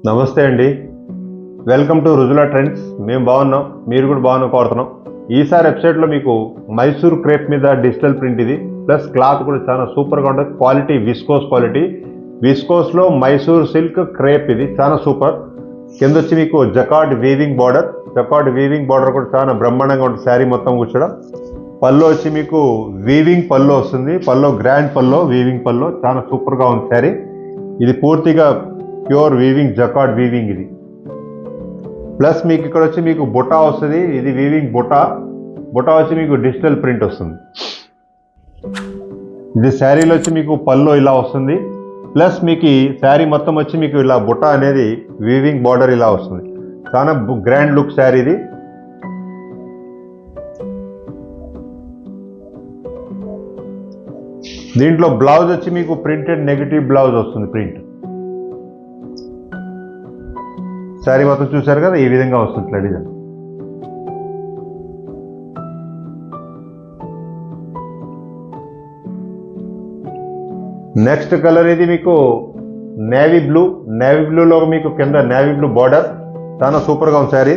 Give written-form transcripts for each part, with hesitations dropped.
నమస్తే అండి. Welcome to Rujula trends. మేము బాగున్నాం, మీరు కూడా బాగున్నా కోరుతున్నాం. ఈసారి వెబ్సైట్లో మీకు మైసూర్ క్రేప్ మీద డిజిటల్ ప్రింట్ ఇది, ప్లస్ క్లాత్ కూడా చాలా సూపర్గా ఉంటుంది. క్వాలిటీ విస్కోస్ క్వాలిటీ, విస్కోస్లో మైసూర్ సిల్క్ క్రేప్ ఇది చాలా సూపర్. కింద వచ్చి మీకు జకార్డ్ వీవింగ్ బార్డర్ కూడా చాలా బ్రహ్మాండంగా ఉంటుంది. శారీ మొత్తం కూర్చోడం. పల్లో వచ్చి మీకు వీవింగ్ పల్లో వస్తుంది. పల్లో గ్రాండ్ పల్లో, వీవింగ్ పల్లో చాలా సూపర్గా ఉంది శారీ. ఇది పూర్తిగా ప్యూర్ వీవింగ్, జకార్డ్ వీవింగ్ ఇది. ప్లస్ మీకు ఇక్కడ వచ్చి మీకు బుటా వస్తుంది. ఇది వీవింగ్ బుటా వచ్చి మీకు డిజిటల్ ప్రింట్ వస్తుంది. ఇది శారీలో వచ్చి మీకు పల్లో ఇలా వస్తుంది. ప్లస్ మీకు ఈ శారీ మొత్తం వచ్చి మీకు ఇలా బుటా అనేది వీవింగ్ బార్డర్ ఇలా వస్తుంది. చాలా గ్రాండ్ లుక్ శారీ ఇది. దీంట్లో బ్లౌజ్ వచ్చి మీకు ప్రింటెడ్ నెగటివ్ బ్లౌజ్ వస్తుంది. ప్రింట్ శారీ మొత్తం చూసారు కదా, ఈ విధంగా వస్తుంది డిజైన్. నెక్స్ట్ కలర్ ఇది మీకు నేవీ బ్లూలో మీకు కింద నేవీ బ్లూ బార్డర్ చాలా సూపర్గా ఉంది శారీ.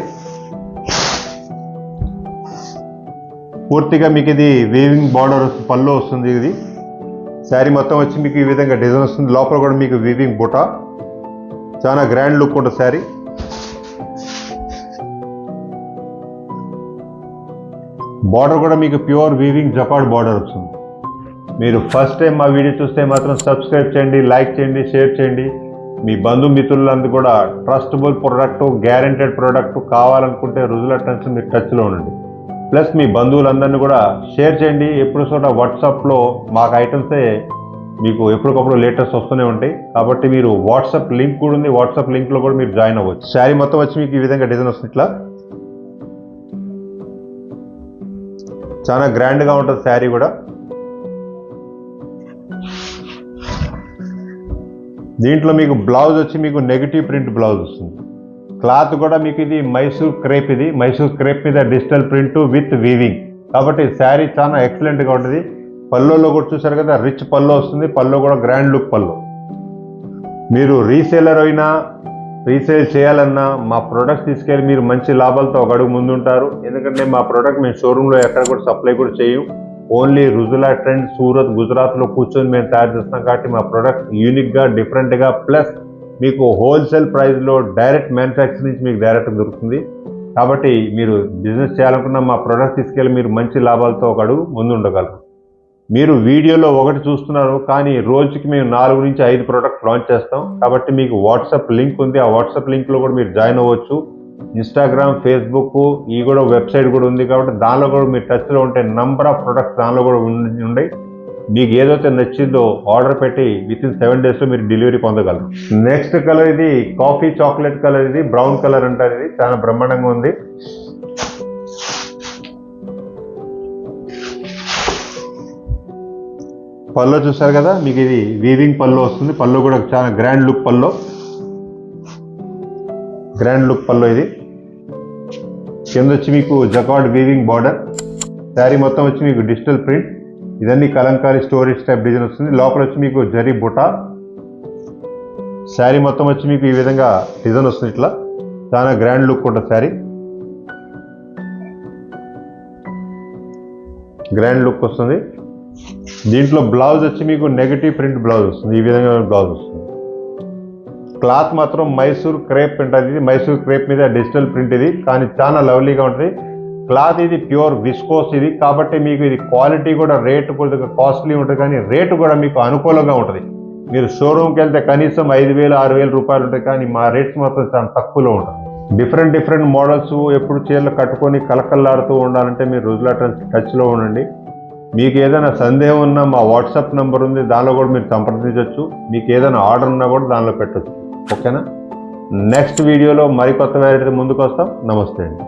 పూర్తిగా మీకు ఇది వీవింగ్ బార్డర్ పళ్ళు వస్తుంది. ఇది శారీ మొత్తం వచ్చి మీకు ఈ విధంగా డిజైన్ వస్తుంది. లోపల కూడా మీకు వీవింగ్ బుటా, చాలా గ్రాండ్ లుక్ ఉంటుంది శారీ. బార్డర్ కూడా మీకు ప్యూర్ వీవింగ్ జకార్డ్ బార్డర్ వస్తుంది. మీరు ఫస్ట్ టైం మా వీడియో చూస్తే మాత్రం సబ్స్క్రైబ్ చేయండి, లైక్ చేయండి, షేర్ చేయండి. మీ బంధుమిత్రులందరూ కూడా ట్రస్టబుల్ ప్రోడక్ట్, గ్యారెంటెడ్ ప్రోడక్ట్ కావాలనుకుంటే రుజులా ట్రెండ్స్ మీరు టచ్లో ఉండండి. ప్లస్ మీ బంధువులందరినీ కూడా షేర్ చేయండి. ఎప్పుడు చోట వాట్సాప్లో మాకు ఐటమ్సే మీకు ఎప్పటికప్పుడు లేటెస్ట్ వస్తూనే ఉంటాయి. కాబట్టి మీరు వాట్సాప్ లింక్ కూడా ఉంది, వాట్సాప్ లింక్లో కూడా మీరు జాయిన్ అవ్వచ్చు. శారీ మొత్తం వచ్చి మీకు ఈ విధంగా డిజైన్ వస్తుంది. ఇట్లా చాలా గ్రాండ్గా ఉంటుంది శారీ కూడా. దీంట్లో మీకు బ్లౌజ్ వచ్చి మీకు నెగిటివ్ ప్రింట్ బ్లౌజ్ వస్తుంది. క్లాత్ కూడా మీకు ఇది మైసూర్ క్రేప్, ఇది మైసూర్ క్రేప్ మీద డిజిటల్ ప్రింట్ విత్ వీవింగ్. కాబట్టి శారీ చాలా ఎక్సలెంట్గా ఉంటుంది. పల్లోలో కూడా చూసారు కదా, రిచ్ పల్లో వస్తుంది. పల్లో కూడా గ్రాండ్ లుక్ పల్లో. మీరు రీసేలర్ అయినా, రీసేల్ చేయాలన్నా మా ప్రోడక్ట్స్ తీసుకెళ్ళి మీరు మంచి లాభాలతో ఒక అడుగు ముందుంటారు. ఎందుకంటే మా ప్రోడక్ట్ మేము షోరూంలో ఎక్కడ కూడా సప్లై కూడా చేయం. ఓన్లీ రుజులా ట్రెండ్ సూరత్, గుజరాత్లో కూర్చొని మేము తయారు చేస్తాం. కాబట్టి మా ప్రోడక్ట్ యూనిక్గా, డిఫరెంట్గా, ప్లస్ మీకు హోల్సేల్ ప్రైస్లో డైరెక్ట్ మ్యానుఫ్యాక్చర్ నుంచి మీకు డైరెక్ట్ దొరుకుతుంది. కాబట్టి మీరు బిజినెస్ చేయాలనుకున్న మా ప్రోడక్ట్ తీసుకెళ్ళి మీరు మంచి లాభాలతో ఒక అడుగు ముందు ఉండగలరు. మీరు వీడియోలో ఒకటి చూస్తున్నారు, కానీ రోజుకి మేము 4 నుంచి 5 ప్రోడక్ట్ లాంచ్ చేస్తాం. కాబట్టి మీకు వాట్సాప్ లింక్ ఉంది. ఆ వాట్సాప్ లింక్లో కూడా మీరు జాయిన్ అవ్వచ్చు. ఇన్స్టాగ్రామ్, ఫేస్బుక్, ఈ కూడా వెబ్సైట్ కూడా ఉంది. కాబట్టి దానిలో కూడా మీరు టచ్లో ఉంటే నంబర్ ఆఫ్ ప్రొడక్ట్స్ దానిలో కూడా ఉన్నాయి. మీకు ఏదైతే నచ్చిందో ఆర్డర్ పెట్టి వితిన్ 7 డేస్లో మీరు డెలివరీ పొందగలరు. నెక్స్ట్ కలర్ ఇది కాఫీ చాక్లెట్ కలర్, ఇది బ్రౌన్ కలర్ అంటారు. ఇది చాలా బ్రహ్మాండంగా ఉంది. పల్లో చూసారు కదా, మీకు ఇది వీవింగ్ పల్లో వస్తుంది. పల్లో కూడా చాలా గ్రాండ్ లుక్ పల్లో ఇది. కింద వచ్చి మీకు జకార్డ్ వీవింగ్ బార్డర్. శారీ మొత్తం వచ్చి మీకు డిజిటల్ ప్రింట్. ఇదన్నీ కలంకారీ స్టోరేజ్ టైప్ డిజైన్ వస్తుంది. లోపల వచ్చి మీకు జరీ బుటా. శారీ మొత్తం వచ్చి మీకు ఈ విధంగా డిజైన్ వస్తుంది. ఇట్లా చాలా గ్రాండ్ లుక్ ఉంటుంది శారీ. గ్రాండ్ లుక్ వస్తుంది. దీంట్లో బ్లౌజ్ వచ్చి మీకు నెగటివ్ ప్రింట్ బ్లౌజ్ వస్తుంది. ఈ విధంగా బ్లౌజ్ వస్తుంది. క్లాత్ మాత్రం మైసూర్ క్రేప్ ఉంటుంది. ఇది మైసూర్ క్రేప్ మీద డిజిటల్ ప్రింట్ ఇది, కానీ చాలా లవ్లీగా ఉంటుంది. క్లాత్ ఇది ప్యూర్ విస్కోస్ ఇది. కాబట్టి మీకు ఇది క్వాలిటీ కూడా, రేటు కొద్దిగా కాస్ట్లీ ఉంటుంది, కానీ రేటు కూడా మీకు అనుకూలంగా ఉంటుంది. మీరు షోరూమ్కి వెళ్తే కనీసం 5,000, 6,000 రూపాయలు ఉంటాయి, కానీ మా రేట్స్ మాత్రం చాలా తక్కువలో ఉంటుంది. డిఫరెంట్ మోడల్స్ ఎప్పుడు చీరలు కట్టుకొని కలకల్లాడుతూ ఉండాలంటే మీరు రుజులా ట్రెండ్స్ టచ్లో ఉండండి. మీకు ఏదైనా సందేహం ఉన్నా మా వాట్సాప్ నెంబర్ ఉంది, దానిలో కూడా మీరు సంప్రదించవచ్చు. మీకు ఏదైనా ఆర్డర్ ఉన్నా కూడా దానిలో పెట్టచ్చు. ఓకేనా? నెక్స్ట్ వీడియోలో మరికొత్త వెరైటీ ముందుకు వస్తాం. నమస్తే అండి.